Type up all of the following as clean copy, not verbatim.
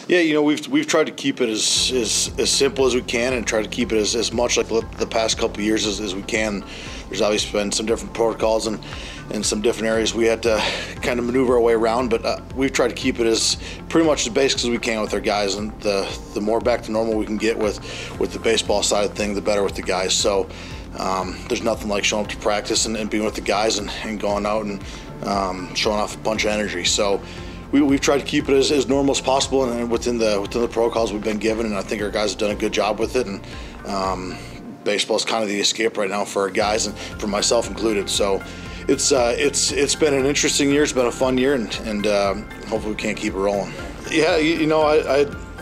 Yeah, we've tried to keep it as simple as we can, and try to keep it as much like the past couple of years as we can. There's obviously been some different protocols and some different areas we had to kind of maneuver our way around, but we've tried to keep it as pretty much as basic as we can with our guys, and the more back to normal we can get with the baseball side of things, the better with the guys. So there's nothing like showing up to practice and being with the guys and going out and showing off a bunch of energy. So we've tried to keep it as normal as possible and within the protocols we've been given, and I think our guys have done a good job with it. And baseball is kind of the escape right now for our guys and for myself included. So it's been an interesting year. It's been a fun year, and hopefully we can't keep it rolling. Yeah,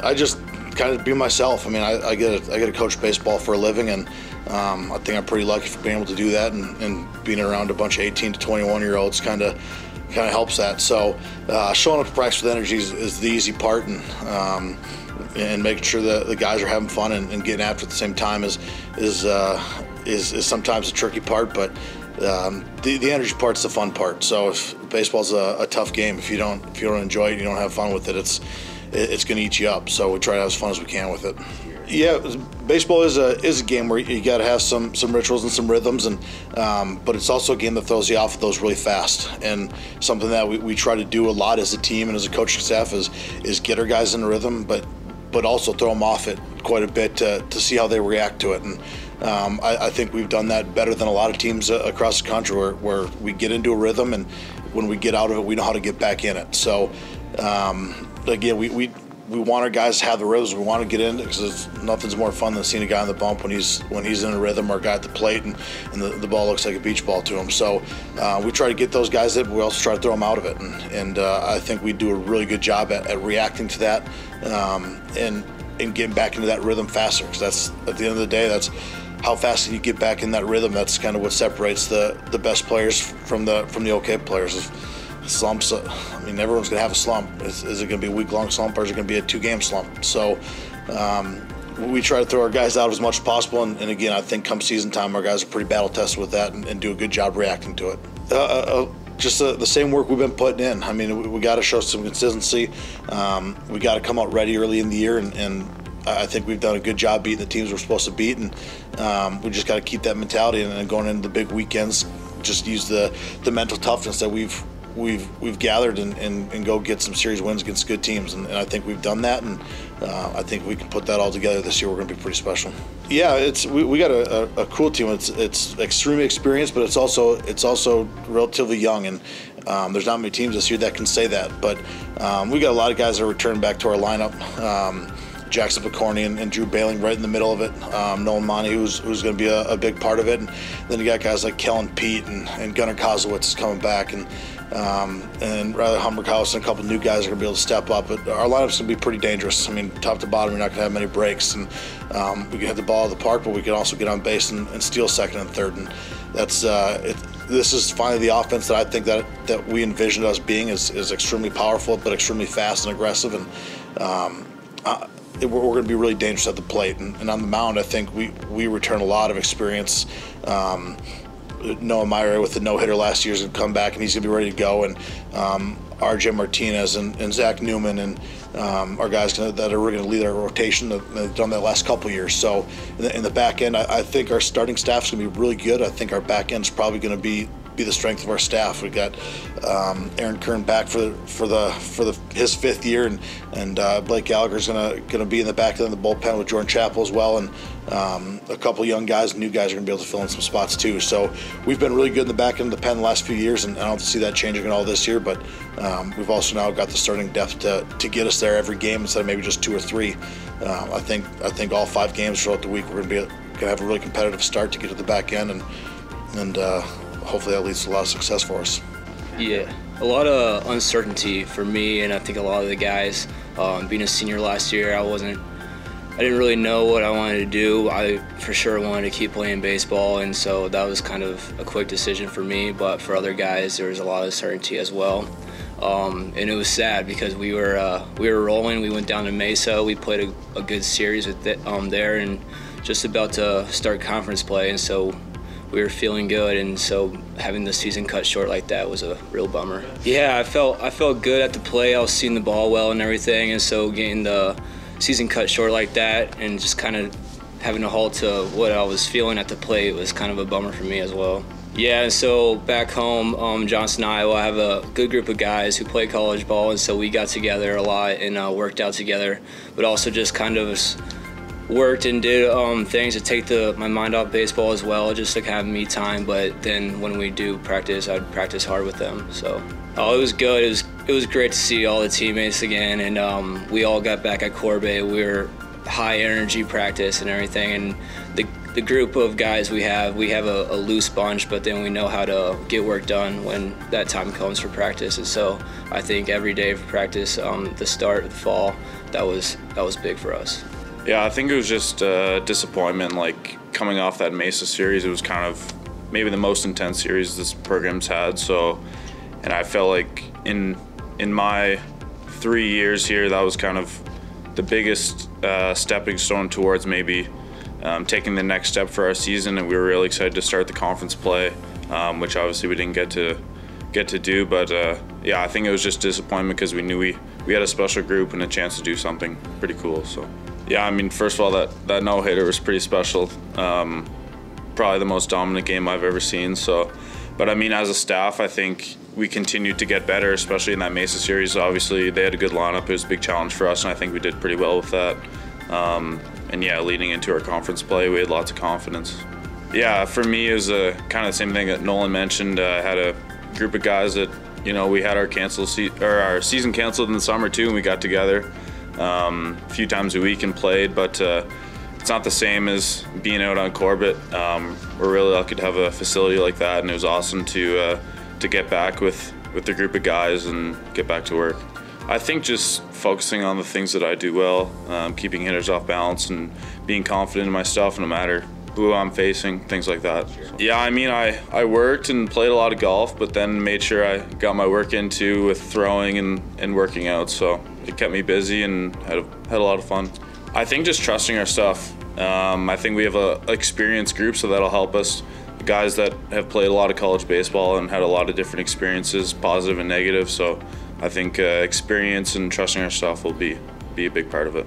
I just kind of be myself. I mean, I get to coach baseball for a living, and I think I'm pretty lucky for being able to do that, and being around a bunch of 18 to 21-year-olds kind of helps that. So showing up to practice with energy is the easy part, and making sure that the guys are having fun and getting after it at the same time is sometimes a tricky part, but the energy part's the fun part. So if baseball's a tough game, if you don't enjoy it, you don't have fun with it, it's going to eat you up. So we try to have as fun as we can with it. Yeah, baseball is a game where you got to have some rituals and some rhythms, and but it's also a game that throws you off of those really fast. And something that we try to do a lot as a team and as a coaching staff is get our guys in a rhythm, but also throw them off it quite a bit to see how they react to it. And I think we've done that better than a lot of teams across the country, where we get into a rhythm, and when we get out of it, we know how to get back in it. So again, we want our guys to have the rhythms. We want to get in it, because nothing's more fun than seeing a guy on the bump when he's in a rhythm, or a guy at the plate and the ball looks like a beach ball to him. So we try to get those guys in, but we also try to throw them out of it. And I think we do a really good job at reacting to that and getting back into that rhythm faster, because that's, at the end of the day, that's how fast you get back in that rhythm. That's kind of what separates the best players from the okay players. Slumps, I mean, everyone's going to have a slump. Is it going to be a week-long slump, or is it going to be a 2-game slump? So we try to throw our guys out as much as possible, and again, I think come season time, our guys are pretty battle-tested with that and do a good job reacting to it. Just the same work we've been putting in. I mean, we got to show some consistency. We got to come out ready early in the year, and I think we've done a good job beating the teams we're supposed to beat, and we just got to keep that mentality, and going into the big weekends, just use the mental toughness that we've gathered and go get some series wins against good teams, and I think we've done that, and I think we can put that all together this year. We're going to be pretty special. Yeah, we got a cool team. It's extremely experienced, but it's also relatively young, and there's not many teams this year that can say that. But we got a lot of guys that are returning back to our lineup. Jackson Picorni and Drew Bailing right in the middle of it. Nolan Monthei, who's going to be a big part of it. And then you got guys like Kellen Pete and Gunnar Kozlowitz is coming back, and Riley Humberghaus and a couple new guys are going to be able to step up. But our lineup's going to be pretty dangerous. I mean, top to bottom, you're not going to have many breaks, and we can hit the ball out of the park, but we can also get on base and steal second and third. And that's this is finally the offense that I think that we envisioned us being is extremely powerful, but extremely fast and aggressive, and we're going to be really dangerous at the plate. And on the mound, I think we return a lot of experience. Noah Meyer with the no-hitter last year is going to come back, and he's going to be ready to go. And RJ Martinez and Zach Newman and our guys that are going to lead our rotation. They've done that last couple of years. So in the back end, I think our starting staff is going to be really good. I think our back end is probably going to be the strength of our staff. We got Aaron Kern back for his 5th year, and Blake Gallagher is going to be in the back end of the bullpen with Jordan Chappell as well, and a couple young guys, new guys are going to be able to fill in some spots too. So we've been really good in the back end of the pen the last few years, and I don't see that changing at all this year. But we've also now got the starting depth to get us there every game instead of maybe just 2 or 3. I think all 5 games throughout the week we're going to have a really competitive start to get to the back end, and hopefully that leads to a lot of success for us. Yeah, a lot of uncertainty for me, and I think a lot of the guys. Being a senior last year, I didn't really know what I wanted to do. I for sure wanted to keep playing baseball, and so that was kind of a quick decision for me. But for other guys, there was a lot of uncertainty as well. And it was sad because we were rolling. We went down to Mesa. We played a good series with there, and just about to start conference play, and so we were feeling good, and so having the season cut short like that was a real bummer. Yeah, I felt good at the plate. I was seeing the ball well and everything, and so getting the season cut short like that and just kind of having to halt to what I was feeling at the plate was kind of a bummer for me as well. Yeah, and so back home, Johnston, Iowa, I have a good group of guys who play college ball, and so we got together a lot and worked out together, but also just kind of worked and did things to take my mind off baseball as well, just to kind of me time. But then when we do practice, I'd practice hard with them. So it was good. It was great to see all the teammates again, and we all got back at Corbett. We were high energy practice and everything, and the group of guys we have a loose bunch, but then we know how to get work done when that time comes for practice. And so I think every day for practice, the start of the fall, that was big for us. Yeah, I think it was just disappointment, like coming off that Mesa series. It was kind of maybe the most intense series this program's had. So, and I felt like in my 3 years here, that was kind of the biggest stepping stone towards maybe taking the next step for our season. And we were really excited to start the conference play, which obviously we didn't get to do. But yeah, I think it was just disappointment because we knew we had a special group and a chance to do something pretty cool. So. Yeah, I mean, first of all, that no-hitter was pretty special. Probably the most dominant game I've ever seen. So, but I mean, as a staff, I think we continued to get better, especially in that Mesa series. Obviously, they had a good lineup. It was a big challenge for us, and I think we did pretty well with that. And yeah, leading into our conference play, we had lots of confidence. Yeah, for me, it was kind of the same thing that Nolan mentioned. I had a group of guys that, we had our season canceled in the summer too, and we got together a few times a week and played, but it's not the same as being out on Corbett. We're really lucky to have a facility like that, and it was awesome to get back with the group of guys and get back to work. I think just focusing on the things that I do well, keeping hitters off balance and being confident in my stuff no matter who I'm facing, things like that. Yeah, I mean, I worked and played a lot of golf, but then made sure I got my work in too with throwing and working out. So it kept me busy and had a lot of fun. I think just trusting our stuff. I think we have a experienced group, so that'll help us. The guys that have played a lot of college baseball and had a lot of different experiences, positive and negative. So I think experience and trusting our stuff will be a big part of it.